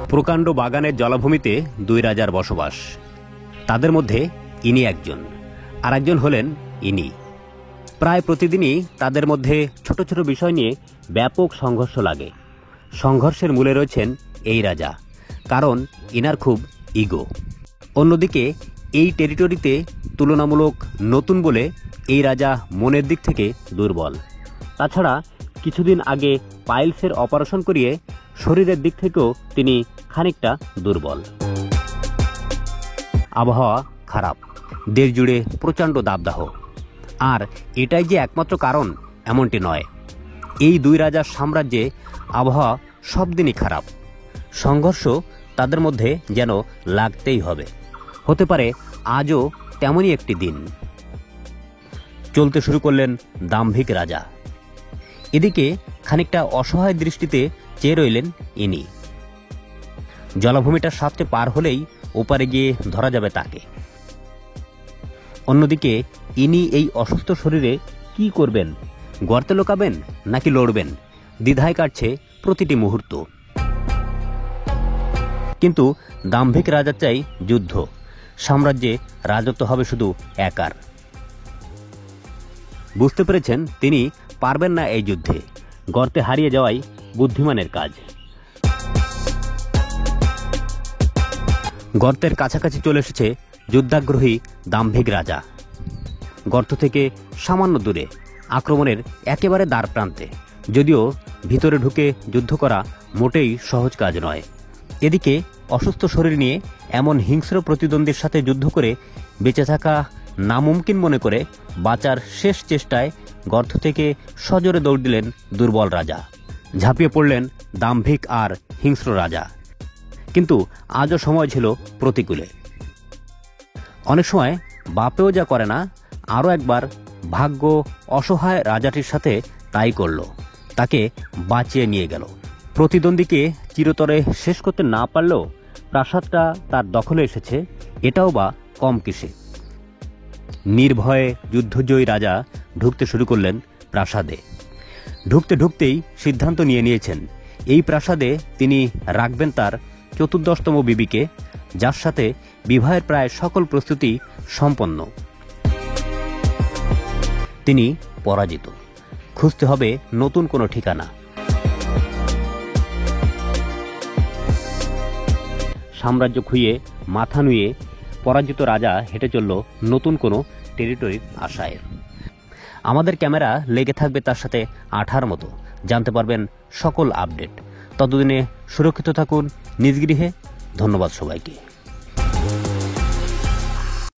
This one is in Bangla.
প্রকাণ্ড বাগানের জলাভূমিতে দুই রাজার বসবাস। তাদের মধ্যে ইনি একজন, আর একজন হলেন ইনি। প্রায় প্রতিদিনই তাদের মধ্যে ছোট ছোট বিষয় নিয়ে ব্যাপক সংঘর্ষ লাগে। সংঘর্ষের মূলে রয়েছেন এই রাজা, কারণ ইনার খুব ইগো। অন্যদিকে এই টেরিটরিতে তুলনামূলক নতুন বলে এই রাজা মনের দিক থেকে দুর্বল। তাছাড়া কিছুদিন আগে পাইলসের অপারেশন করিয়ে শরীরের দিক থেকেও তিনি খানিকটা দুর্বল। আবহাওয়া খারাপ, দেশ জুড়ে প্রচণ্ড দাবদাহ। আর এটাই যে একমাত্র কারণ এমনটি নয়। এই দুই রাজার সাম্রাজ্যে আবহাওয়া সব দিনই খারাপ। সংঘর্ষ তাদের মধ্যে যেন লাগতেই হবে। হতে পারে আজও তেমনই একটি দিন। চলতে শুরু করলেন দাম্ভিক রাজা। এদিকে খানিকটা অসহায় দৃষ্টিতে চেয়ে রইলেন ইনি। জলাভূমিটার সাথে পার হলেই ওপারে গিয়ে ধরা যাবে তাকে। অন্যদিকে ইনি এই অসুস্থ শরীরে কি করবেন? গর্তে লোকাবেন নাকি লড়বেন? দ্বিধায় কাটছে প্রতিটি মুহূর্ত। কিন্তু দাম্ভিক রাজা চাই যুদ্ধ। সাম্রাজ্যে রাজত্ব হবে শুধু একার। বুঝতে পেরেছেন তিনি পারবেন না এই যুদ্ধে। গর্তে হারিয়ে যাওয়াই বুদ্ধিমানের কাজ। গর্তের কাছাকাছি চলে এসেছে যুদ্ধাগ্রহী দাম্ভিক রাজা। গর্ত থেকে সামান্য দূরে, আক্রমণের একেবারে দ্বার প্রান্তে। যদিও ভিতরে ঢুকে যুদ্ধ করা মোটেই সহজ কাজ নয়। এদিকে অসুস্থ শরীর নিয়ে এমন হিংস্র প্রতিদ্বন্দ্বীর সাথে যুদ্ধ করে বেঁচে থাকা নামুমকিন মনে করে বাঁচার শেষ চেষ্টায় গর্ত থেকে সজোরে দৌড় দিলেন দুর্বল রাজা। ঝাঁপিয়ে পড়লেন দাম্ভিক আর হিংস্র রাজা। কিন্তু আজও সময় ছিল প্রতিকূলে। অনেক সময় বাপেও যা করে না, আরও একবার ভাগ্য অসহায় রাজাটির সাথে তাই করল। তাকে বাঁচিয়ে নিয়ে গেল। প্রতিদ্বন্দ্বীকে চিরতরে শেষ করতে না পারলেও প্রাসাদটা তার দখলে এসেছে, এটাও বা কম কিসে। নির্ভয়ে যুদ্ধজয়ী রাজা ঢুকতে শুরু করলেন প্রাসাদে। ঢুকতে ঢুকতেই সিদ্ধান্ত নিয়েছেন এই প্রাসাদে তিনি রাখবেন তার 14তম বিবিকে, যার সাথে বিবাহের প্রায় সকল প্রস্তুতি সম্পন্ন। তিনি পরাজিত। খুঁজতে হবে নতুন কোনো ঠিকানা। সাম্রাজ্য খুইয়ে মাথা নুয়ে পরাজিত রাজা হেঁটে চলল নতুন কোনো টেরিটরির আশায়। আমাদের ক্যামেরা লেগে থাকবে তার সাথে আঠার মতো। জানতে পারবেন সকল আপডেট। ততদিনে সুরক্ষিত থাকুন নিজ গৃহে। ধন্যবাদ সবাইকে।